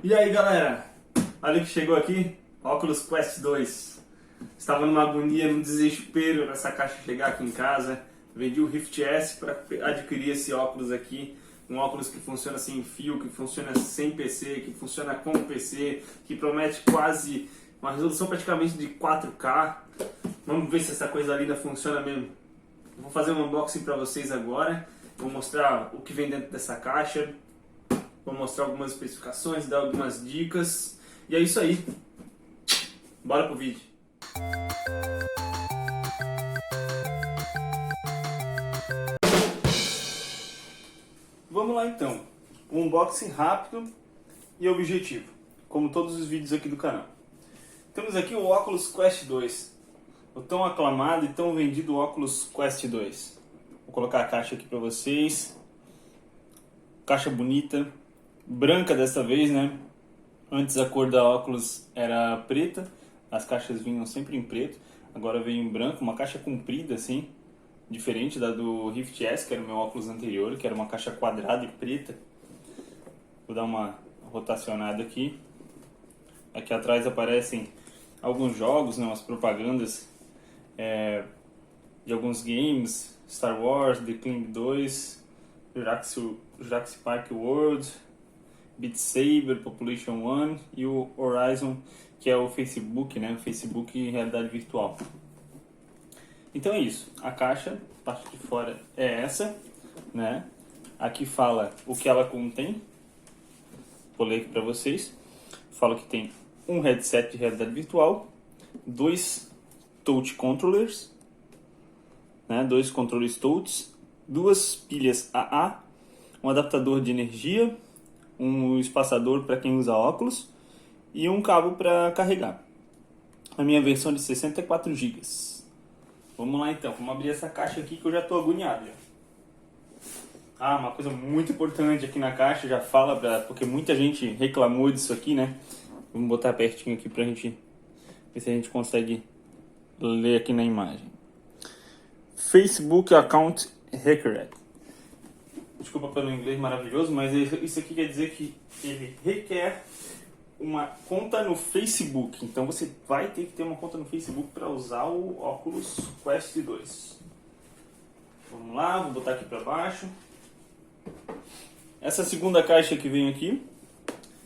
E aí galera, olha o que chegou aqui, Oculus Quest 2. Estava numa agonia, num desespero nessa caixa chegar aqui em casa. Vendi o Rift S para adquirir esse óculos aqui. Um óculos que funciona sem fio, que funciona sem PC, que funciona com PC, que promete quase uma resolução praticamente de 4K. Vamos ver se essa coisa linda funciona mesmo. Vou fazer um unboxing para vocês agora. Vou mostrar o que vem dentro dessa caixa. Vou mostrar algumas especificações, dar algumas dicas. E é isso aí. Bora pro vídeo. Vamos lá então. Um unboxing rápido e objetivo, como todos os vídeos aqui do canal. Temos aqui o Oculus Quest 2. O tão aclamado e tão vendido Oculus Quest 2. Vou colocar a caixa aqui para vocês. Caixa bonita. Branca dessa vez, né? Antes a cor da óculos era preta, as caixas vinham sempre em preto, agora veio em branco, uma caixa comprida assim, diferente da do Rift S, que era o meu óculos anterior, que era uma caixa quadrada e preta. Vou dar uma rotacionada aqui. Aqui atrás aparecem alguns jogos, né, umas propagandas de alguns games, Star Wars, The King 2, Jurassic Park World, Beat Saber, Population One e o Horizon, que é o Facebook, né? O Facebook em realidade virtual. Então é isso. A caixa, a parte de fora é essa, né? Aqui fala o que ela contém. Vou ler aqui para vocês. Fala que tem um headset de realidade virtual, dois touch controllers, né? Dois controles touch, duas pilhas AA, um adaptador de energia, um espaçador para quem usa óculos e um cabo para carregar. A minha versão de 64 GB. Vamos lá então, vamos abrir essa caixa aqui que eu já estou agoniado. Uma coisa muito importante aqui na caixa, já fala, porque muita gente reclamou disso aqui, né? Vamos botar pertinho aqui pra gente ver se a gente consegue ler aqui na imagem. Facebook Account Required. Desculpa pelo inglês maravilhoso, mas isso aqui quer dizer que ele requer uma conta no Facebook. Então você vai ter que ter uma conta no Facebook para usar o Oculus Quest 2. Vamos lá, vou botar aqui para baixo. Essa segunda caixa que vem aqui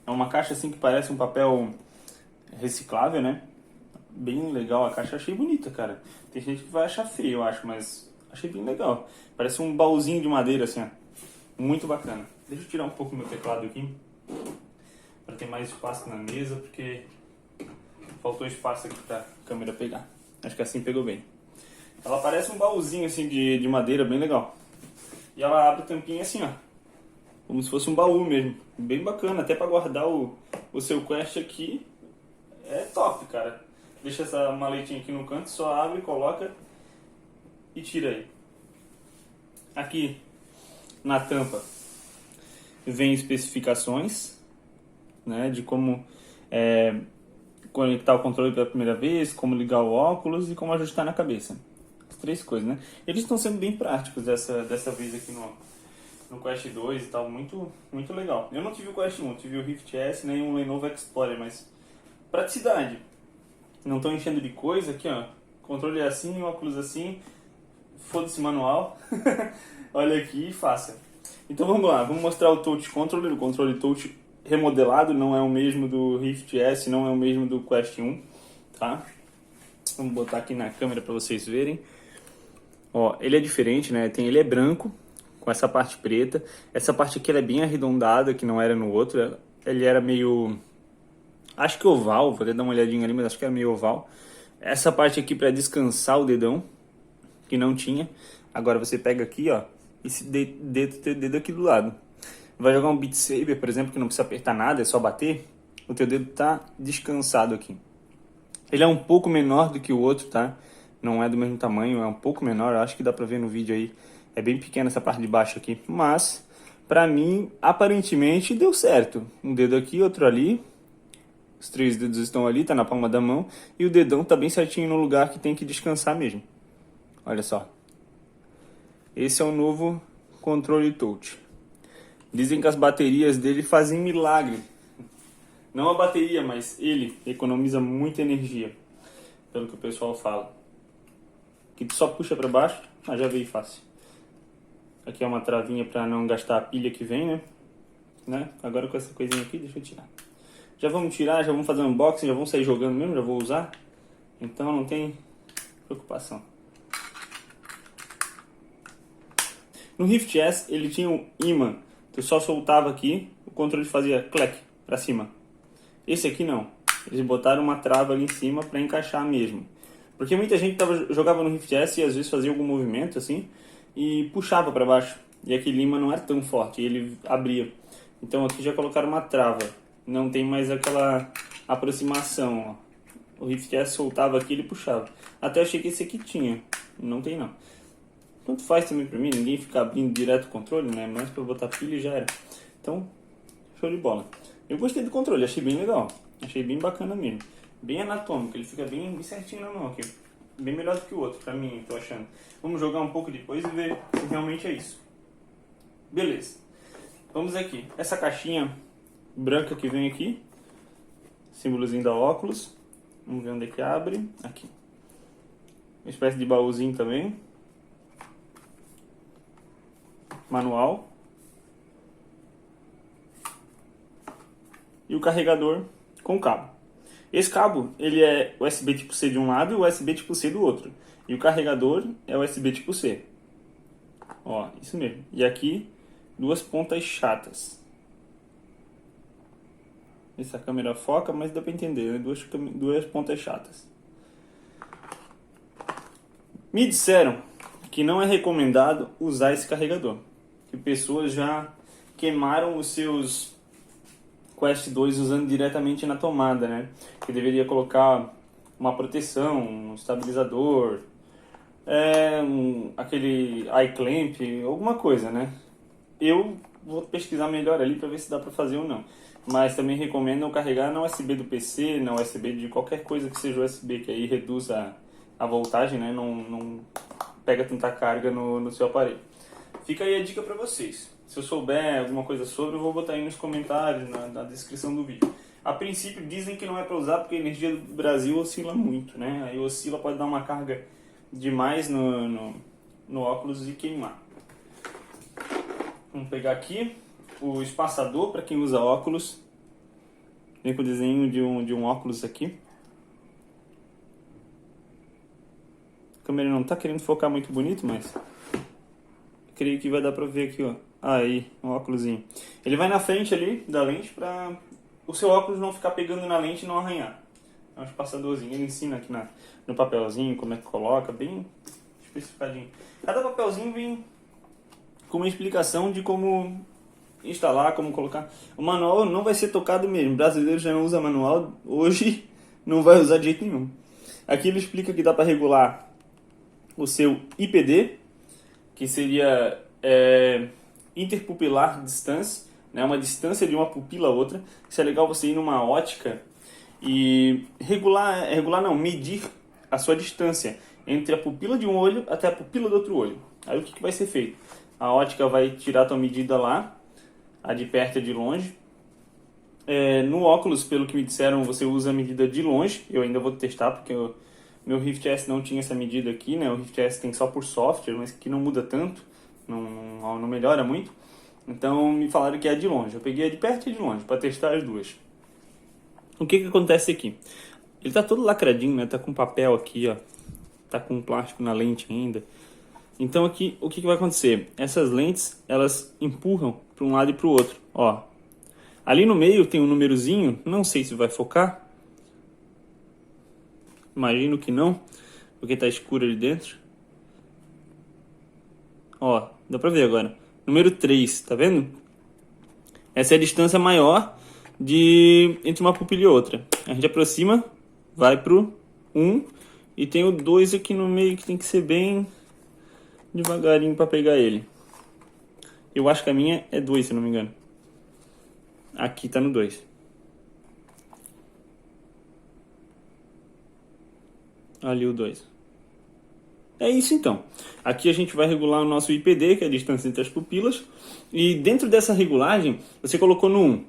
é uma caixa assim que parece um papel reciclável, né? Bem legal a caixa, achei bonita, cara. Tem gente que vai achar feio, eu acho, mas achei bem legal. Parece um baúzinho de madeira assim, ó. Muito bacana. Deixa eu tirar um pouco meu teclado aqui para ter mais espaço na mesa, porque faltou espaço aqui para a câmera pegar. Acho que assim pegou bem. Ela parece um baúzinho assim de madeira, bem legal. E ela abre a tampinha assim, ó, como se fosse um baú mesmo. Bem bacana, até para guardar o seu Quest aqui. É top, cara. Deixa essa maletinha aqui no canto, só abre, coloca e tira aí. Aqui na tampa vem especificações, né, de como conectar o controle pela primeira vez, como ligar o óculos e como ajustar na cabeça. As três coisas, né? Eles estão sendo bem práticos dessa vez aqui no Quest 2 e tal, muito, muito legal. Eu não tive o Quest 1, tive o Rift S, nem o Lenovo Explorer, mas praticidade. Não estou enchendo de coisa aqui, ó. Controle assim, óculos assim, foda-se manual. Olha aqui e faça. Então vamos lá, vamos mostrar o Touch Controller, o controle Touch remodelado, não é o mesmo do Rift S, não é o mesmo do Quest 1, tá? Vamos botar aqui na câmera para vocês verem. Ó, ele é diferente, né? Ele é branco, com essa parte preta. Essa parte aqui ela é bem arredondada, que não era no outro. Ele era meio... acho que oval, vou até dar uma olhadinha ali, mas acho que era meio oval. Essa parte aqui para descansar o dedão, que não tinha. Agora você pega aqui, ó, esse dedo aqui do lado. Vai jogar um Beat Saber, por exemplo, que não precisa apertar nada, é só bater. O teu dedo tá descansado aqui. Ele é um pouco menor do que o outro, tá? Não é do mesmo tamanho, é um pouco menor. Acho que dá pra ver no vídeo aí. É bem pequena essa parte de baixo aqui. Mas, pra mim, aparentemente deu certo. Um dedo aqui, outro ali. Os três dedos estão ali, tá na palma da mão. E o dedão tá bem certinho no lugar que tem que descansar mesmo. Olha só. Esse é o novo controle touch. Dizem que as baterias dele fazem milagre. Não a bateria, mas ele economiza muita energia, pelo que o pessoal fala. Aqui tu só puxa para baixo, já veio fácil. Aqui é uma travinha para não gastar a pilha que vem, né? Agora com essa coisinha aqui, deixa eu tirar. Já vamos tirar, já vamos fazer um unboxing, já vamos sair jogando mesmo, já vou usar. Então não tem preocupação. No Rift S ele tinha um imã, tu só soltava aqui, o controle fazia clac para cima. Esse aqui não, eles botaram uma trava ali em cima para encaixar mesmo. Porque muita gente jogava no Rift S e às vezes fazia algum movimento assim e puxava para baixo. E aquele imã não era tão forte, ele abria. Então aqui já colocaram uma trava, não tem mais aquela aproximação. Ó. O Rift S soltava aqui e ele puxava. Até achei que esse aqui tinha, não tem não. Tanto faz também pra mim, ninguém fica abrindo direto o controle, né? Mas pra botar pilha e já era. Então, show de bola. Eu gostei do controle, achei bem legal. Achei bem bacana mesmo. Bem anatômico, ele fica bem certinho na mão aqui. Bem melhor do que o outro, pra mim, tô achando. Vamos jogar um pouco depois e ver se realmente é isso. Beleza. Vamos aqui. Essa caixinha branca que vem aqui. Símbolozinho da óculos. Vamos ver onde é que abre. Aqui. Uma espécie de baúzinho também. Manual. E o carregador com cabo. Esse cabo, ele é USB tipo C de um lado e USB tipo C do outro. E o carregador é USB tipo C. Ó, isso mesmo. E aqui, duas pontas chatas. Essa câmera foca, mas dá pra entender, né? Duas pontas chatas. Me disseram que não é recomendado usar esse carregador. Que pessoas já queimaram os seus Quest 2 usando diretamente na tomada, né? Que deveria colocar uma proteção, um estabilizador, aquele iClamp, alguma coisa, né? Eu vou pesquisar melhor ali para ver se dá para fazer ou não. Mas também recomendo carregar na USB do PC, na USB de qualquer coisa que seja USB, que aí reduz a voltagem, né? Não pega tanta carga no seu aparelho. Fica aí a dica para vocês. Se eu souber alguma coisa sobre, eu vou botar aí nos comentários, na descrição do vídeo. A princípio dizem que não é para usar porque a energia do Brasil oscila muito, né? Aí oscila, pode dar uma carga demais no óculos e queimar. Vamos pegar aqui o espaçador para quem usa óculos. Vem com o desenho de um óculos aqui. A câmera não está querendo focar muito bonito, mas creio que vai dar para ver aqui, ó. Aí, um óculosinho. Ele vai na frente ali da lente para o seu óculos não ficar pegando na lente e não arranhar. É um espaçadorzinho. Ele ensina aqui no papelzinho como é que coloca, bem especificadinho. Cada papelzinho vem com uma explicação de como instalar, como colocar. O manual não vai ser tocado mesmo. O brasileiro já não usa manual, hoje não vai usar de jeito nenhum. Aqui ele explica que dá para regular o seu IPD, que seria interpupilar distance, né, uma distância de uma pupila a outra. Isso é legal você ir numa ótica e medir a sua distância entre a pupila de um olho até a pupila do outro olho. Aí o que vai ser feito? A ótica vai tirar a tua medida lá, a de perto e de longe. No óculos, pelo que me disseram, você usa a medida de longe. Eu ainda vou testar porque meu Rift S não tinha essa medida aqui, né? O Rift S tem só por software, mas que não muda tanto, não melhora muito. Então me falaram que é de longe. Eu peguei a de perto e de longe para testar as duas. O que acontece aqui? Ele tá todo lacradinho, né? Tá com papel aqui, ó. Tá com plástico na lente ainda. Então aqui, o que vai acontecer? Essas lentes, elas empurram para um lado e para o outro, ó. Ali no meio tem um númerozinho, não sei se vai focar. Imagino que não, porque tá escuro ali dentro. Ó, dá pra ver agora. Número 3, tá vendo? Essa é a distância maior entre uma pupila e outra. A gente aproxima, vai pro 1 e tem o 2 aqui no meio que tem que ser bem devagarinho para pegar ele. Eu acho que a minha é 2, se não me engano. Aqui tá no 2. Ali o 2. É isso então. Aqui a gente vai regular o nosso IPD, que é a distância entre as pupilas. E dentro dessa regulagem, você colocou no 1.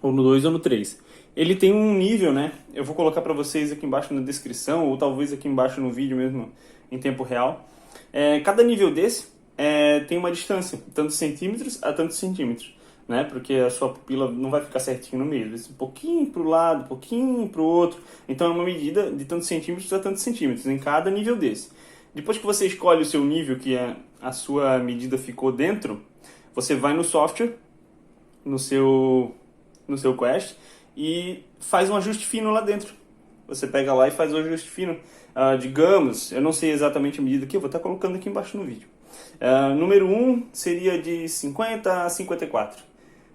ou no 2 ou no 3. Ele tem um nível, né? Eu vou colocar para vocês aqui embaixo na descrição, ou talvez aqui embaixo no vídeo mesmo, em tempo real. Cada nível desse tem uma distância, tantos centímetros a tantos centímetros, né? Porque a sua pupila não vai ficar certinho no meio, um pouquinho para o lado, um pouquinho para o outro. Então é uma medida de tantos centímetros a tantos centímetros em cada nível desse. Depois que você escolhe o seu nível, que a sua medida ficou dentro, você vai no software, no seu Quest, e faz um ajuste fino lá dentro. Você pega lá e faz o ajuste fino. Digamos, eu não sei exatamente a medida aqui, eu vou estar colocando aqui embaixo no vídeo. Número 1 seria de 50 a 54.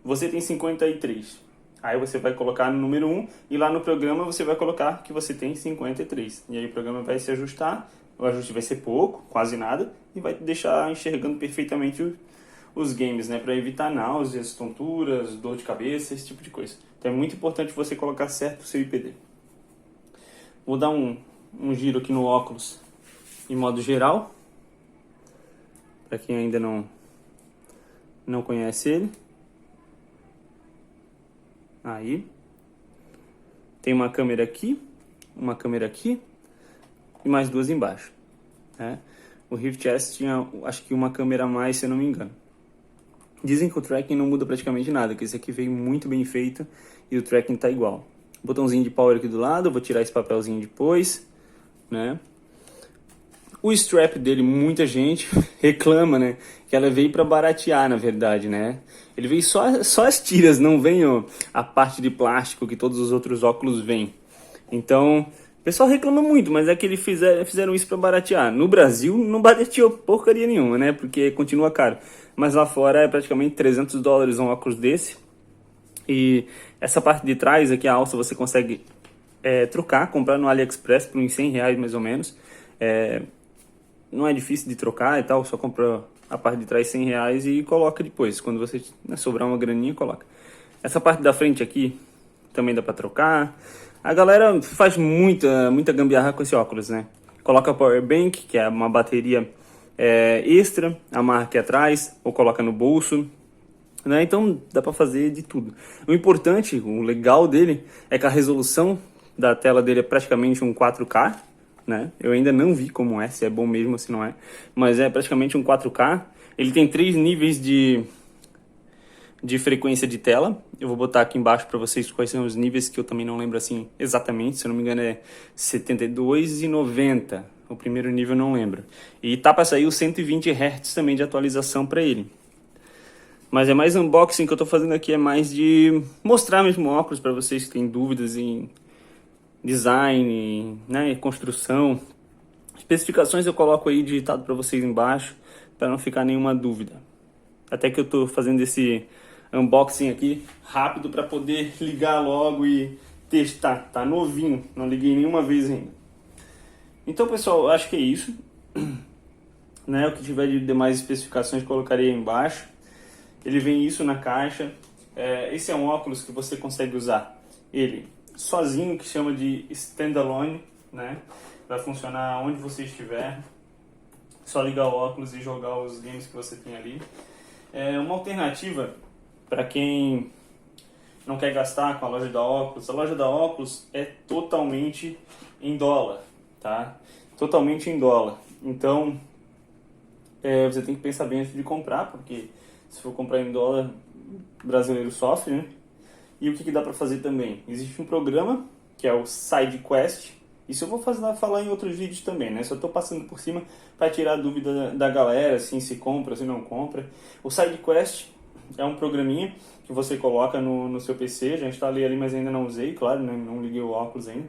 Você tem 53. Aí você vai colocar no número 1 e lá no programa você vai colocar que você tem 53. E aí o programa vai se ajustar, o ajuste vai ser pouco, quase nada, e vai te deixar enxergando perfeitamente os games, né? Para evitar náuseas, tonturas, dor de cabeça, esse tipo de coisa. Então é muito importante você colocar certo o seu IPD. Vou dar um giro aqui no óculos em modo geral, para quem ainda não conhece ele. Aí tem uma câmera aqui e mais duas embaixo, né? O Rift S tinha, acho que uma câmera a mais, se eu não me engano. Dizem que o tracking não muda praticamente nada, que esse aqui veio muito bem feito e o tracking tá igual. Botãozinho de power aqui do lado, eu vou tirar esse papelzinho depois, né? O strap dele, muita gente reclama, né? Que ela veio para baratear, na verdade, né? Ele veio só as tiras, não vem a parte de plástico que todos os outros óculos vêm. Então, o pessoal reclama muito, mas é que eles fizeram isso para baratear. No Brasil, não barateou porcaria nenhuma, né? Porque continua caro. Mas lá fora é praticamente $300 um óculos desse. E essa parte de trás aqui, a alça, você consegue trocar, comprar no AliExpress por uns R$100 mais ou menos. Não é difícil de trocar e tal, só compra a parte de trás R$100 e coloca depois. Quando você sobrar uma graninha, coloca. Essa parte da frente aqui também dá para trocar. A galera faz muita gambiarra com esse óculos, né? Coloca power bank, que é uma bateria extra, amarra aqui atrás, ou coloca no bolso, né? Então dá para fazer de tudo. O importante, o legal dele, é que a resolução da tela dele é praticamente um 4K, né? Eu ainda não vi como se é bom mesmo ou se não é, mas é praticamente um 4K. Ele tem 3 níveis de frequência de tela. Eu vou botar aqui embaixo para vocês quais são os níveis, que eu também não lembro assim exatamente, se eu não me engano é 72 e 90. O primeiro nível eu não lembro. E tá para sair o 120 Hz também de atualização para ele. Mas é mais unboxing que eu tô fazendo aqui, é mais de mostrar mesmo o óculos para vocês que têm dúvidas em design, né, construção. Especificações eu coloco aí digitado para vocês embaixo, para não ficar nenhuma dúvida. Até que eu tô fazendo esse unboxing aqui rápido para poder ligar logo e testar. Tá novinho, não liguei nenhuma vez ainda. Então, pessoal, eu acho que é isso, né? O que tiver de demais especificações colocarei aí embaixo. Ele vem isso na caixa. Esse é um óculos que você consegue usar ele sozinho, que chama de standalone, né? Vai funcionar onde você estiver. Só ligar o óculos e jogar os games que você tem ali. Uma alternativa para quem não quer gastar com a loja da óculos. A loja da óculos é totalmente em dólar, tá? Totalmente em dólar. Então, você tem que pensar bem antes de comprar, porque se for comprar em dólar, o brasileiro sofre, né? E o que dá para fazer também? Existe um programa, que é o SideQuest. Isso eu vou falar em outros vídeos também, né? Só estou passando por cima para tirar a dúvida da galera, assim, se compra, se não compra. O SideQuest é um programinha que você coloca no seu PC, já instalei ali, mas ainda não usei, claro, né? Não liguei o óculos ainda.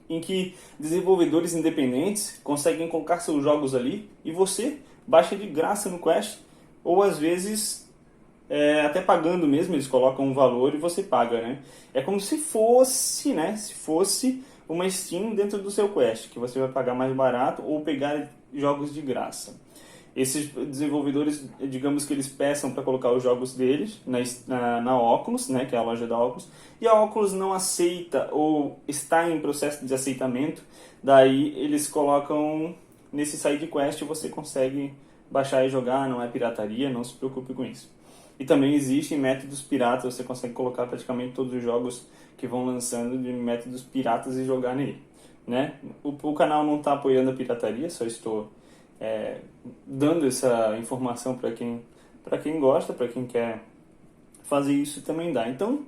Em que desenvolvedores independentes conseguem colocar seus jogos ali e você baixa de graça no Quest, ou às vezes até pagando mesmo, eles colocam um valor e você paga, né? É como se fosse, né? Se fosse uma Steam dentro do seu Quest, que você vai pagar mais barato ou pegar jogos de graça. Esses desenvolvedores, digamos que eles peçam para colocar os jogos deles na Oculus, né, que é a loja da Oculus, e a Oculus não aceita ou está em processo de aceitamento, daí eles colocam nesse SideQuest e você consegue baixar e jogar, não é pirataria, não se preocupe com isso. E também existem métodos piratas, você consegue colocar praticamente todos os jogos que vão lançando de métodos piratas e jogar nele, né? O canal não está apoiando a pirataria, só estou dando essa informação para quem gosta, para quem quer fazer isso também dá. Então,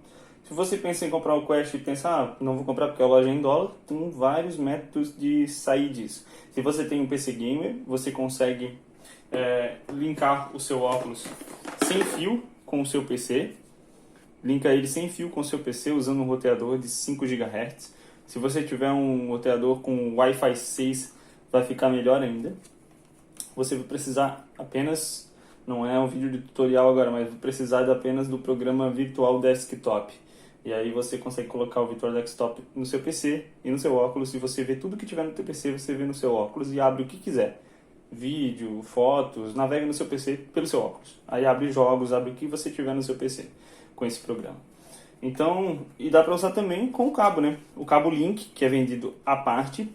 se você pensa em comprar o Quest e pensa, não vou comprar porque a loja é em dólar, tem vários métodos de sair disso. Se você tem um PC Gamer, você consegue linkar o seu óculos sem fio com o seu PC, linka ele sem fio com o seu PC usando um roteador de 5 GHz. Se você tiver um roteador com Wi-Fi 6, vai ficar melhor ainda. Você vai precisar apenas, não é um vídeo de tutorial agora, mas vai precisar apenas do programa Virtual Desktop. E aí você consegue colocar o Virtual Desktop no seu PC e no seu óculos, e você vê tudo que tiver no seu PC, você vê no seu óculos e abre o que quiser. Vídeo, fotos, navega no seu PC pelo seu óculos. Aí abre jogos, abre o que você tiver no seu PC com esse programa. Então, e dá para usar também com o cabo, né? O cabo Link, que é vendido à parte,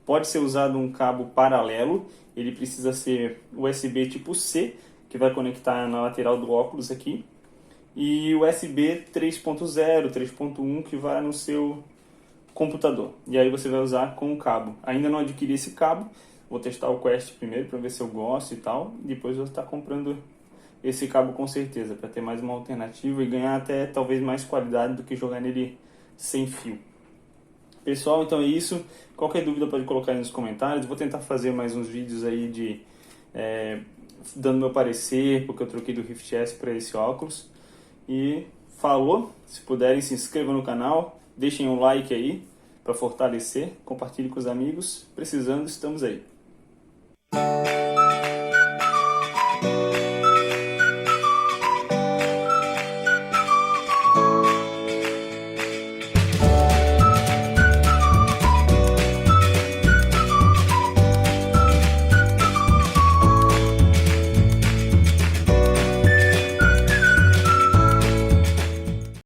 pode ser usado um cabo paralelo, ele precisa ser USB tipo C, que vai conectar na lateral do óculos aqui, e USB 3.0, 3.1, que vai no seu computador. E aí você vai usar com o cabo. Ainda não adquiri esse cabo, vou testar o Quest primeiro para ver se eu gosto e tal, depois eu vou estar comprando esse cabo com certeza, para ter mais uma alternativa e ganhar até talvez mais qualidade do que jogar nele sem fio. Pessoal, então é isso. Qualquer dúvida pode colocar aí nos comentários. Vou tentar fazer mais uns vídeos aí dando meu parecer, porque eu troquei do Rift S para esse óculos. E falou, se puderem se inscrevam no canal, deixem um like aí para fortalecer, compartilhe com os amigos. Precisando, estamos aí.